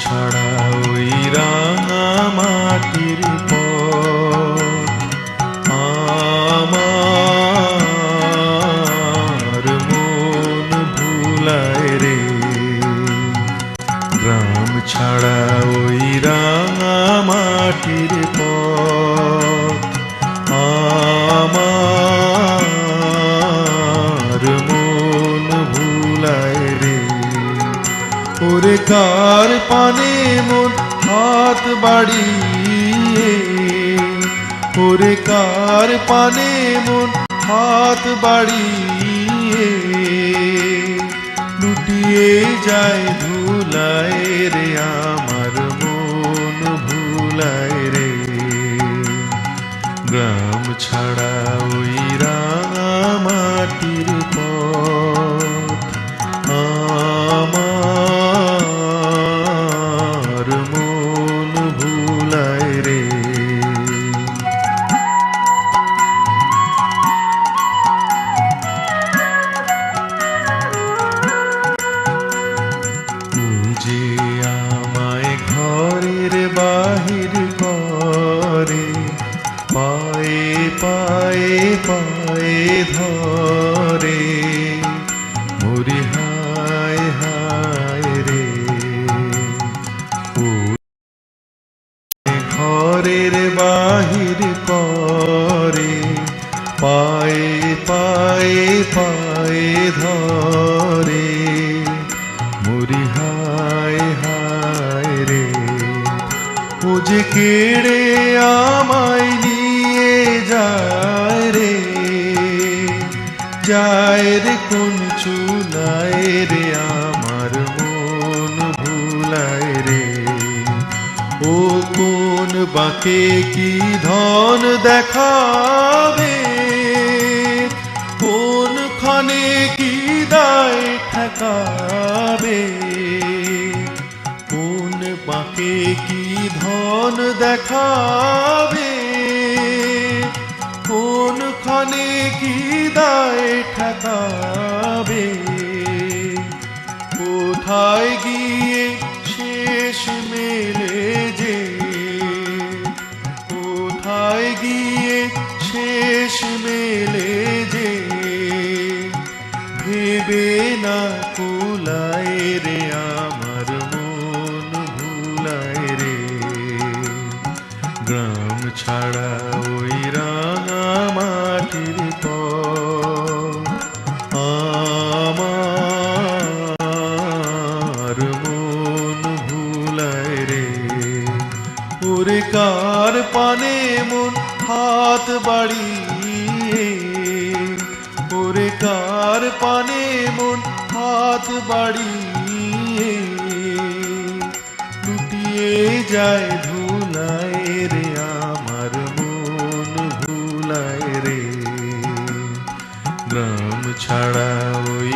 ছাড়া ওই রাঙা মাটির পথ আমার মন ভুলায় রে। গ্রাম ছাড়া ওই রাঙা মাটির পথ আমার মন ভুলায় রে। ওরে কার পানে মন হাত বাড়িয়ে, ওরে কার পানে মন হাত বাড়িয়ে লুটিয়ে যায় ধুলায় রে। আমার মন ভুলায় রে। গ্রাম ছাড়া ওই রাঙা মাটির পথ আমার মন ভুলায় রে। যে আমায় ঘরের বাহির করে, পায়ে পায়ে পায়ে ধরে মরি হায় হায় রে। ঘরের বাহির করে, পায়ে পায়ে পায়ে ধরে মরি হায় হায় রে। ও যে কেড়ে আমায় নিয়ে যায় রে, যায় রে কোন চুলায় রে। আমার মন ভুলায় রে। ও কোন বাঁকে কি ধন দেখাবে, কোন ক্ষণে কি দায় ঠেকাবে। কোন বাঁকে কি ধন দেখাবে, কোন ক্ষণে কি দায় ঠেকাবে। কোথায় গিয়ে শেষ মেলে যে, কোথায় গিয়ে শেষ মেলে যে ভেবে না কুলায় রে। আমার মন ভুলায় রে। গ্রাম ছাড়া ওই রাঙা মাটির পথ আমার মন ভুলায় রে। ওরে কার পানে মন হাত বাড়িয়ে, ওরে কার পানে মন হাত বাড়িয়ে লুটিয়ে যায় ধুলায় রে। আমার মন ভুলায় রে। গ্রাম ছাড়া ওই